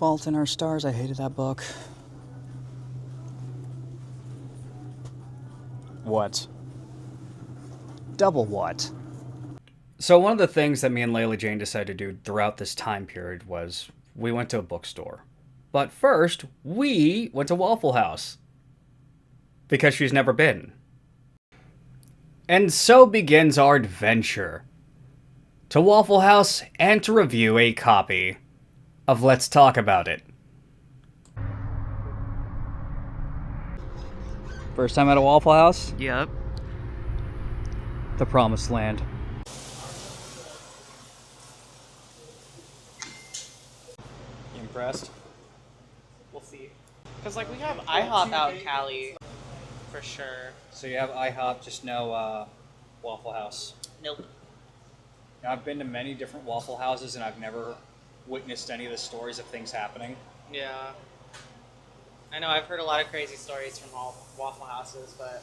Fault in Our Stars. I hated that book. What? Double what? So one of the things that me and Layla Jane decided to do throughout this time period was we went to a bookstore. But first, we went to Waffle House. Because she's never been. And so begins our adventure to Waffle House and to review a copy of Let's Talk About It. First time at a Waffle House? Yep. The Promised Land. You impressed? We'll see. Because, like, we have IHOP out in Cali. For sure. So you have IHOP, just no Waffle House. Nope. Now, I've been to many different Waffle Houses, and I've never witnessed any of the stories of things happening. Yeah. I know, I've heard a lot of crazy stories from all Waffle Houses, but...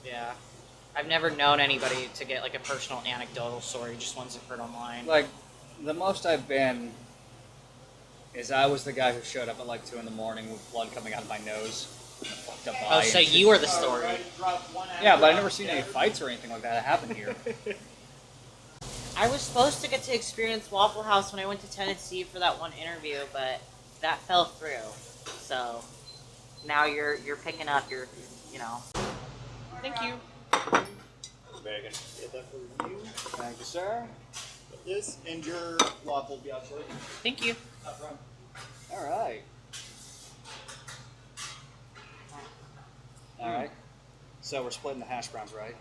yeah. I've never known anybody to get, like, a personal anecdotal story, just ones I've heard online. Like, the most I've been is I was the guy who showed up at like 2 in the morning with blood coming out of my nose. And a fucked up eye. Oh, so you were the story. Yeah, but I've never seen any fights or anything like that happen here. I was supposed to get to experience Waffle House when I went to Tennessee for that one interview, but that fell through. So now you're picking up your, you know. Thank you. Bacon. Get that for you. Thank you, sir. This and your waffle will be out shortly. Thank you. Not wrong. Alright. Alright. So we're splitting the hash browns, right?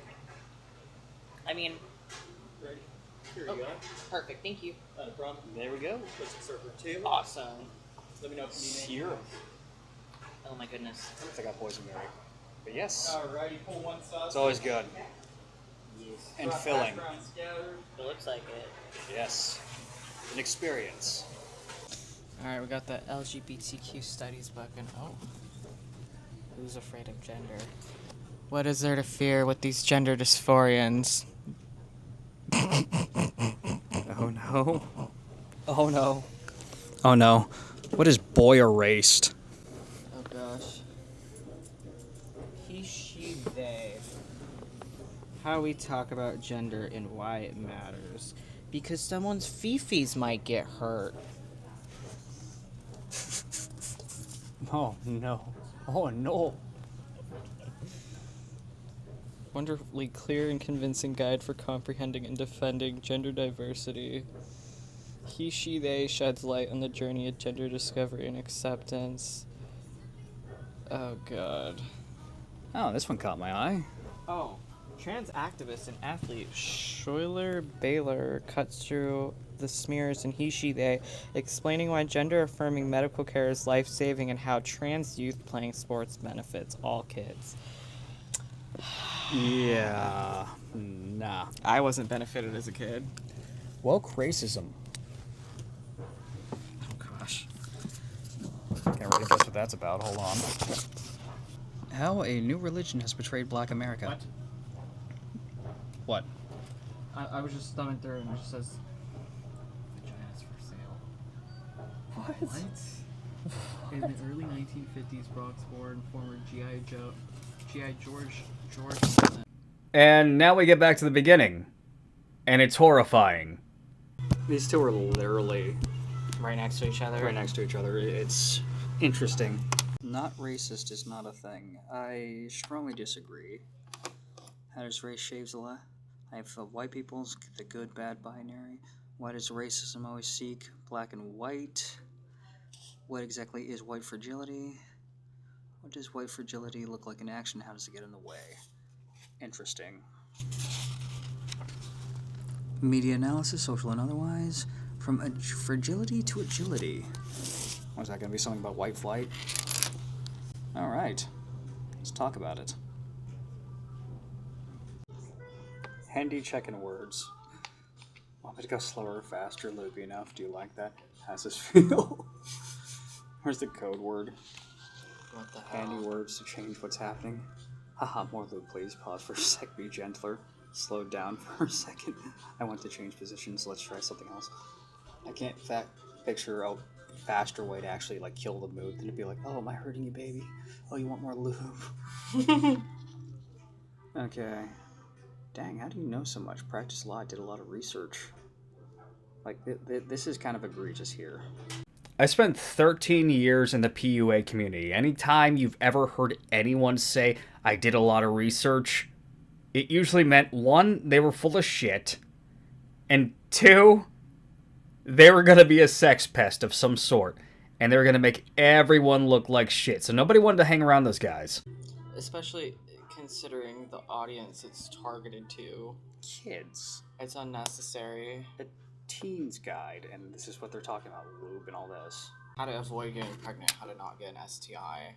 I mean, Ready? Here you oh, go. perfect. Thank you. Not a problem. There we go. Put some syrup on the table. Awesome. Let me know if you need Syrup. Oh my goodness. I think I got poisonberry. But yes, Alrighty, pull one side. it's always good. Yes. And Drop filling. hash browns scattered. It looks like it. Yes. An experience. Alright, we got the LGBTQ studies book and oh. Who's afraid of gender? What is there to fear with these gender dysphorians? Oh no. Oh no. Oh no. What is boy erased? Oh gosh. He, she, they. How we talk about gender and why it matters. Because someone's fifis might get hurt. Oh no. Oh no. Wonderfully clear and convincing guide for comprehending and defending gender diversity. He, she, they sheds light on the journey of gender discovery and acceptance. Oh god. Oh, this one caught my eye. Oh, trans activist and athlete Schuyler Baylor cuts through the smears in he, she, they, explaining why gender-affirming medical care is life-saving and how trans youth playing sports benefits all kids. Yeah. Nah. I wasn't benefited as a kid. Woke racism. Oh gosh. Can't really guess what that's about. Hold on. How a new religion has betrayed Black America. What? I was just thumbing through and it just says vaginas for sale. What? In the early 1950s, Bronx-born former G.I. George. And now we get back to the beginning. And it's horrifying. These two are literally Right next to each other. right next to each other. It's interesting. Not racist is not a thing. I strongly disagree. How does race shaves a lot? I have white people's the good bad binary. Why does racism always seek black and white? What exactly is white fragility? What does white fragility look like in action? How does it get in the way? Interesting. Media analysis, social and otherwise. From fragility to agility. Was that going to be something about white flight? Alright. Let's talk about it. Handy checking words. Want me to go slower or faster, loopy enough? Do you like that? How's this feel? Where's the code word? What the hell? Handy words to change what's happening. Haha, more loop please. Pause for a sec, be gentler. Slow down for a second. I want to change positions, let's try something else. I can't picture a faster way to actually like kill the mood than to be like, oh, am I hurting you, baby? Oh, you want more lube? Okay. Dang, how do you know so much? Practice law, did a lot of research. Like, this is kind of egregious here. I spent 13 years in the PUA community. Anytime you've ever heard anyone say, I did a lot of research, it usually meant, one, they were full of shit, and two, they were going to be a sex pest of some sort, and they were going to make everyone look like shit. So nobody wanted to hang around those guys. Especially considering the audience it's targeted to. Kids. It's unnecessary. A teen's guide, and this is what they're talking about, lube and all this. How to avoid getting pregnant, how to not get an STI.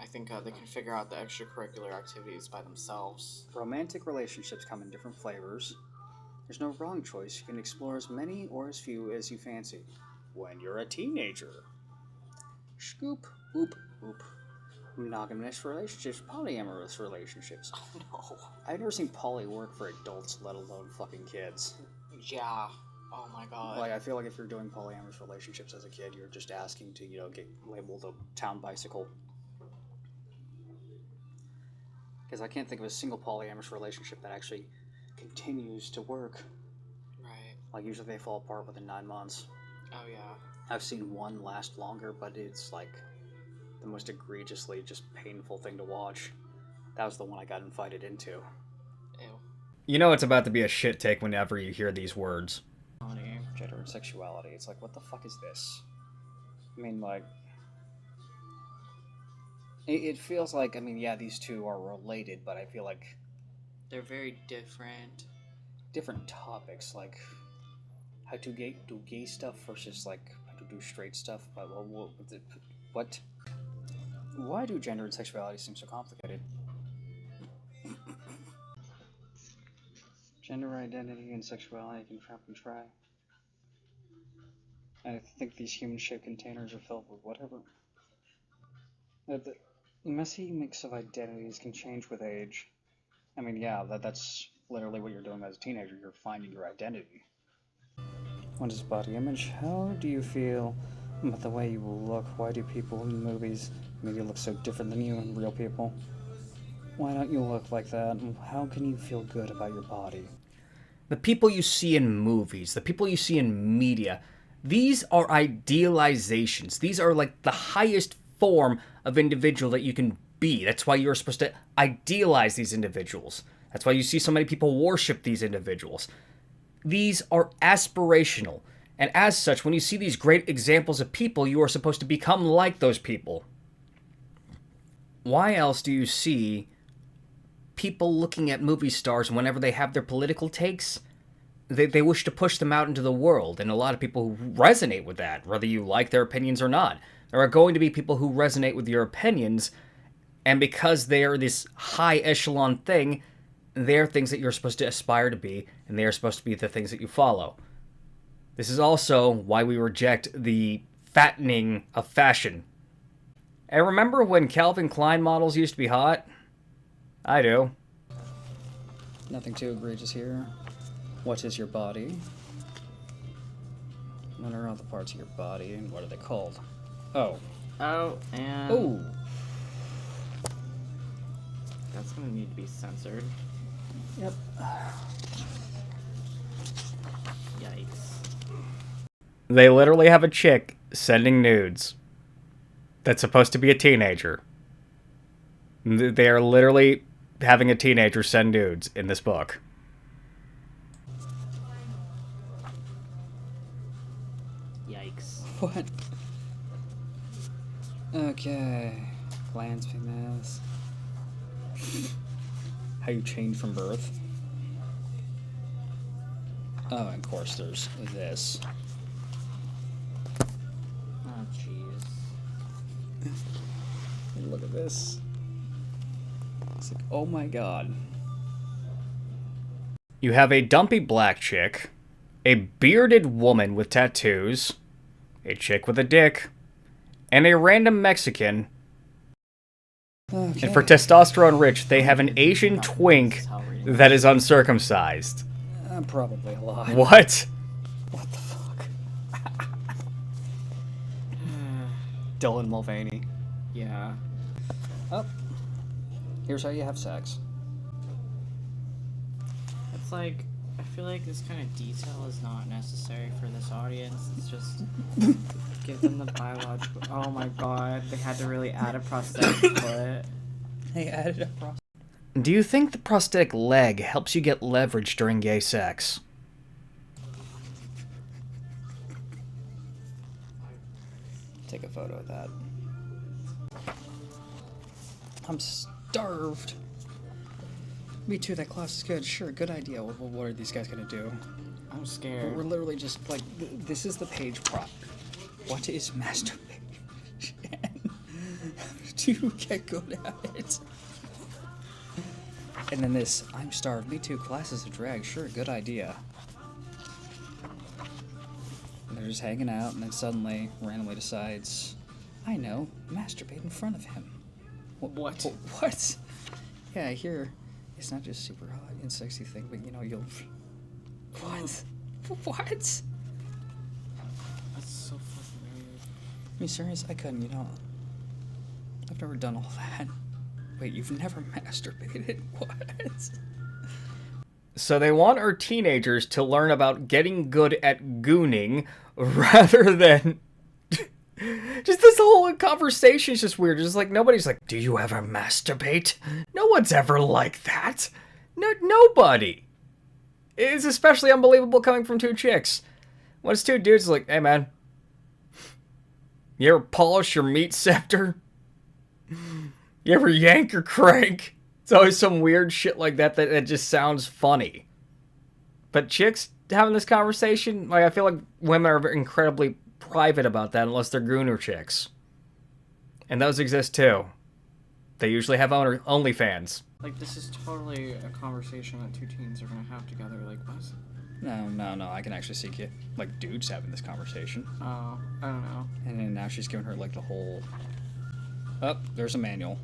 I think they can figure out the extracurricular activities by themselves. Romantic relationships come in different flavors. There's no wrong choice. You can explore as many or as few as you fancy. When you're a teenager. Scoop, oop, oop. Monogamous relationships, polyamorous relationships. Oh no. I've never seen poly work for adults, let alone fucking kids. Yeah. Oh my god. Like, I feel like if you're doing polyamorous relationships as a kid, you're just asking to, get labeled a town bicycle. Because I can't think of a single polyamorous relationship that actually continues to work. Right. Like, usually they fall apart within 9 months. Oh yeah. I've seen one last longer, but it's like the most egregiously just painful thing to watch. That was the one I got invited into. Ew. You know it's about to be a shit take whenever you hear these words. Gender and sexuality. It's like, what the fuck is this? I mean, like... It feels like, I mean, yeah, these two are related, but I feel like... They're very different. Different topics, like... How to do gay stuff versus, like, how to do straight stuff. But, what? Why do gender and sexuality seem so complicated? Gender identity and sexuality can trap and try. I think these human-shaped containers are filled with whatever. The messy mix of identities can change with age. I mean, yeah, that's literally what you're doing as a teenager. You're finding your identity. What is body image? How do you feel about the way you look? Why do people in movies maybe look so different than you in real people? Why don't you look like that? How can you feel good about your body? The people you see in movies, the people you see in media, these are idealizations. These are like the highest form of individual that you can be. That's why you're supposed to idealize these individuals. That's why you see so many people worship these individuals. These are aspirational. And as such, when you see these great examples of people, you are supposed to become like those people. Why else do you see people looking at movie stars whenever they have their political takes? They wish to push them out into the world, and a lot of people who resonate with that, whether you like their opinions or not. There are going to be people who resonate with your opinions, and because they are this high echelon thing, they're things that you're supposed to aspire to be, and they are supposed to be the things that you follow. This is also why we reject the fattening of fashion. And remember when Calvin Klein models used to be hot? I do. Nothing too egregious here. What is your body? What are all the parts of your body, and what are they called? Oh. Oh, and... Oh! That's gonna need to be censored. Yep. Yikes. They literally have a chick sending nudes that's supposed to be a teenager. They are literally having a teenager send nudes in this book. Yikes. What? Okay. Glands, females. How you change from birth. Oh, and of course there's this. Oh, jeez. Look at this. It's like, oh my god. You have a dumpy black chick, a bearded woman with tattoos, a chick with a dick, and a random Mexican. Okay. And for testosterone rich, they have an Asian twink that is uncircumcised. Probably a lot. What? What the fuck? Dylan Mulvaney. Yeah. Oh, here's how you have sex. It's like, I feel like this kind of detail is not necessary for this audience. It's just give them the biological. Oh my god, they had to really add a prosthetic foot. They added a prosthetic. Do you think the prosthetic leg helps you get leverage during gay sex? Take a photo of that. I'm starved. Me too, that class is good. Sure, good idea. What are these guys gonna do? I'm scared. We're literally just like, this is the page prop. What is masturbation? Do you get good at it? And then this, I'm starved. Me too, class is a drag. Sure, good idea. And they're just hanging out, and then suddenly, randomly decides, I know, masturbate in front of him. What? What? Yeah, I hear it's not just super hot and sexy thing, but you know, you'll... What? What? That's so fucking weird. I mean, serious? I couldn't, you know. I've never done all that. Wait, you've never masturbated? What? So they want our teenagers to learn about getting good at gooning rather than... Just this whole conversation is just weird. Just like, nobody's like, do you ever masturbate? No one's ever like that. No, nobody. It's especially unbelievable coming from two chicks. When it's two dudes, like, hey man, you ever polish your meat scepter? You ever yank or crank? It's always some weird shit like that just sounds funny. But chicks having this conversation, like, I feel like women are incredibly private about that unless they're gooner chicks. And those exist too. They usually have OnlyFans. Like, this is totally a conversation that two teens are gonna have together. Like, what? No. I can actually see like dudes having this conversation. Oh, I don't know. And then now she's giving her like the whole... Oh, there's a manual.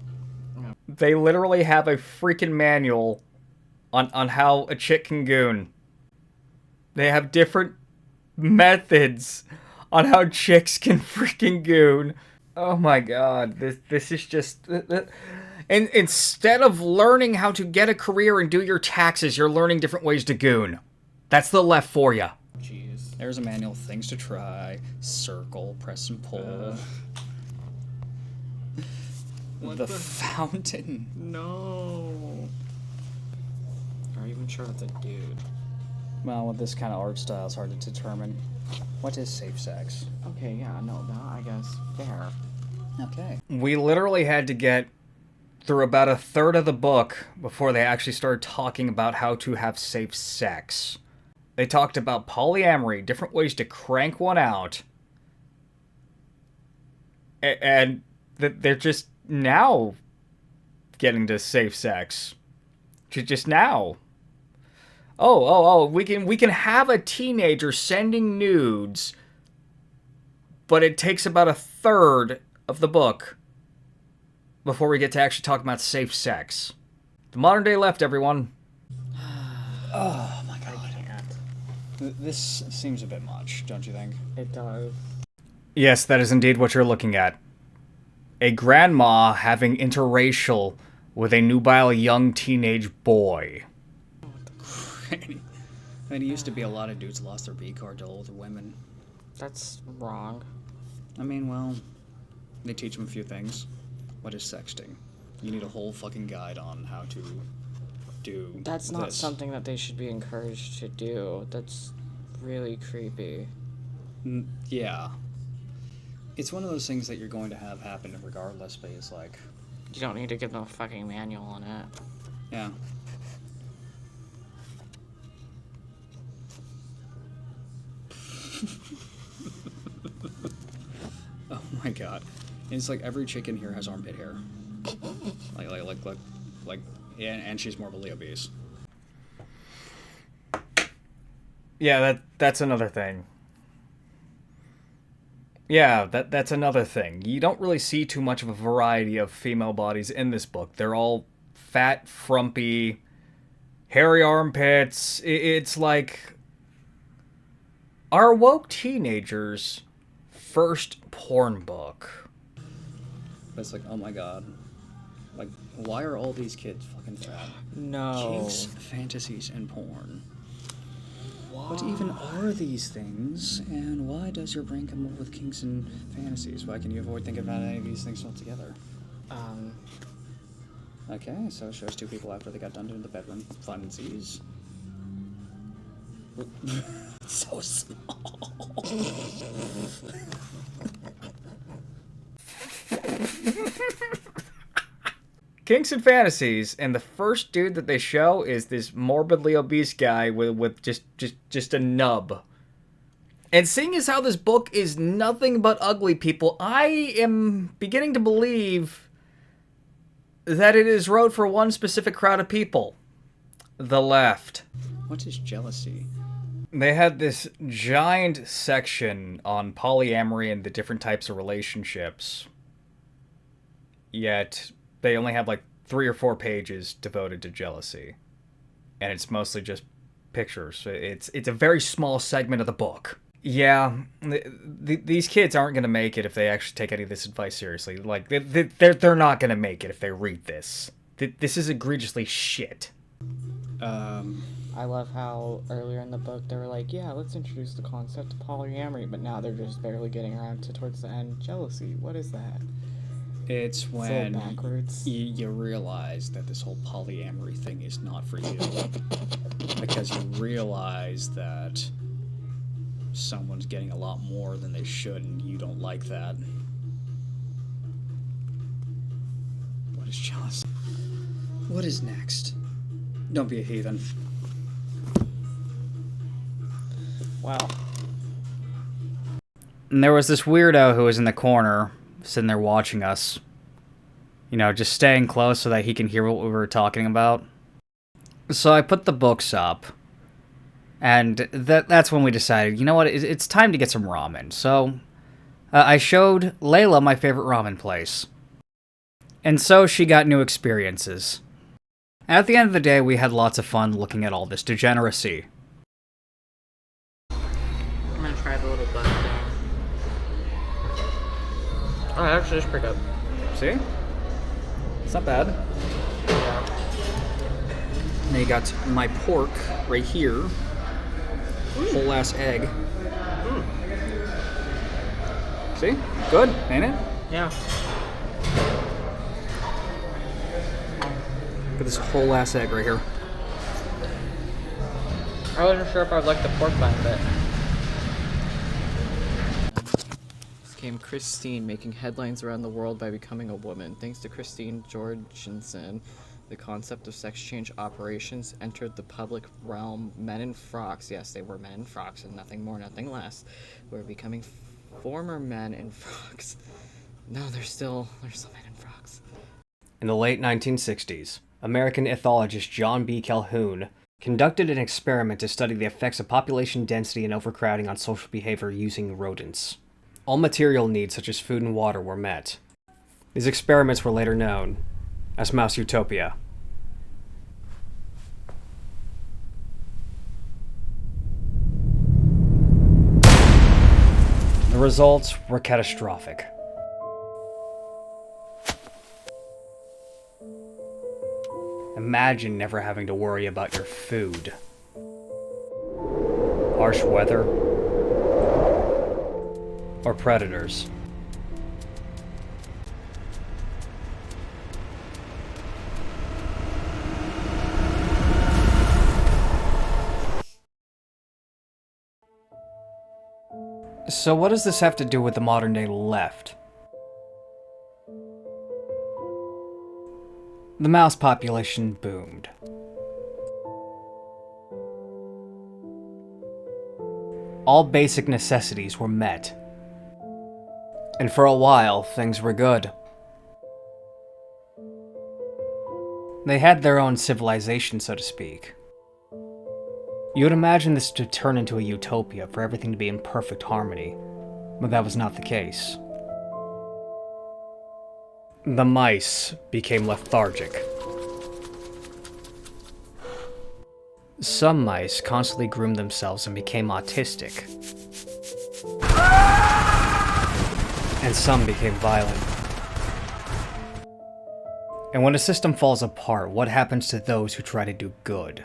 Yeah. They literally have a freaking manual on how a chick can goon. They have different methods on how chicks can freaking goon. Oh my god, this is just... And instead of learning how to get a career and do your taxes, you're learning different ways to goon. That's the left for you. Jeez. There's a manual, things to try, circle, press and pull. The fountain. No. Are you even sure it's a dude? Well, with this kind of art style, it's hard to determine. What is safe sex? Okay, yeah, no, that, I guess, fair. Okay. We literally had to get through about a third of the book before they actually started talking about how to have safe sex. They talked about polyamory, different ways to crank one out. And they're just now getting to safe sex. Just now. Oh, we can have a teenager sending nudes, but it takes about a third of the book before we get to actually talk about safe sex. The modern day left, everyone. Oh my god. I can't. This seems a bit much, don't you think? It does. Yes, that is indeed what you're looking at. A grandma having interracial with a nubile young teenage boy. I mean, it used to be a lot of dudes lost their B card to older women. That's wrong. I mean, well, they teach them a few things. What is sexting? You need a whole fucking guide on how to do That's not this. something that they should be encouraged to do. That's really creepy. Yeah. It's one of those things that you're going to have happen regardless, but it's like... You don't need to give them a fucking manual on it. Yeah. Oh my god. And it's like every chick in here has armpit hair. Like, yeah, and she's morbidly obese. Yeah, that's another thing. Yeah, that's another thing. You don't really see too much of a variety of female bodies in this book. They're all fat, frumpy, hairy armpits. It's like our woke teenagers' first porn book. But it's like, oh my god. Like, why are all these kids fucking fat? No. Kinks, fantasies, and porn. What even are these things, and why does your brain come up with kinks and fantasies? Why can you avoid thinking about any of these things altogether? Okay, so it shows two people after they got done doing the bedroom funsies. So small. Kinks and fantasies, and the first dude that they show is this morbidly obese guy with just a nub. And seeing as how this book is nothing but ugly people, I am beginning to believe that it is wrote for one specific crowd of people. The left. What is jealousy? They had this giant section on polyamory and the different types of relationships. Yet they only have like 3 or 4 pages devoted to jealousy. And it's mostly just pictures. It's a very small segment of the book. Yeah, these kids aren't going to make it if they actually take any of this advice seriously. Like, they're not going to make it if they read this. This is egregiously shit. I love how earlier in the book they were like, yeah, let's introduce the concept of polyamory, but now they're just barely getting around to towards the end. Jealousy, what is that? It's when backwards. You realize that this whole polyamory thing is not for you. Because you realize that someone's getting a lot more than they should, and you don't like that. What is jealousy? What is next? Don't be a heathen. Wow. And there was this weirdo who was in the corner, sitting there watching us. You know, just staying close so that he can hear what we were talking about. So I put the books up. And that's when we decided, you know what, it's time to get some ramen. So I showed Layla my favorite ramen place. And so she got new experiences. At the end of the day, we had lots of fun looking at all this degeneracy. I'm gonna try the little bun thing. Oh, actually, it's pretty good. See? It's not bad. Yeah. Now you got my pork right here. Whole ass egg. See? Good, ain't it? Yeah. Look at this whole ass egg right here. I wasn't sure if I'd like the pork bun, but... This came Christine making headlines around the world by becoming a woman. Thanks to Christine Jorgensen, the concept of sex change operations entered the public realm. Men in frocks, yes, they were men in frocks, and nothing more, nothing less, were becoming former men in frocks. No, they're still men in frocks. In the late 1960s, American ethologist John B. Calhoun conducted an experiment to study the effects of population density and overcrowding on social behavior using rodents. All material needs such as food and water were met. These experiments were later known as Mouse Utopia. The results were catastrophic. Imagine never having to worry about your food. Harsh weather, or predators. So what does this have to do with the modern day left? The mouse population boomed. All basic necessities were met. And for a while, things were good. They had their own civilization, so to speak. You would imagine this to turn into a utopia for everything to be in perfect harmony, but that was not the case. The mice became lethargic. Some mice constantly groomed themselves and became autistic. And some became violent. And when a system falls apart, what happens to those who try to do good?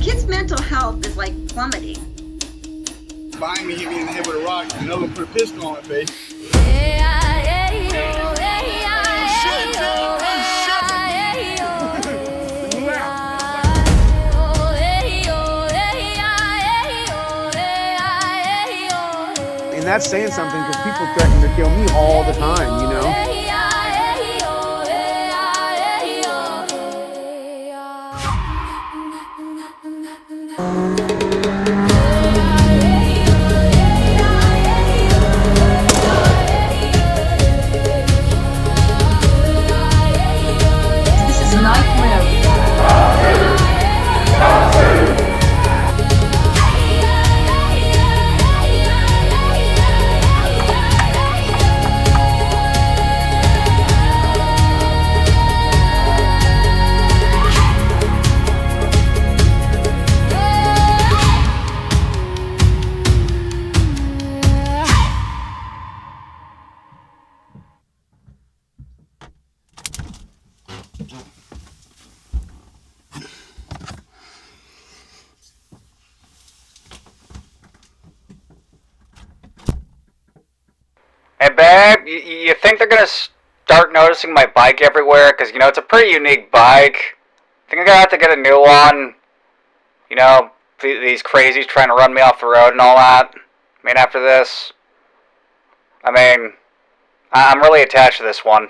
Kids' mental health is like plummeting. Behind me, hit me in the head with a rock, and another one put a pistol on my face. And that's saying something because people threaten to kill me all the time, you know? This is nightmare. Hey babe, you think they're gonna start noticing my bike everywhere? Cause you know, it's a pretty unique bike. Think I'm gonna have to get a new one? You know, these crazies trying to run me off the road and all that. I mean, after this. I mean, I'm really attached to this one.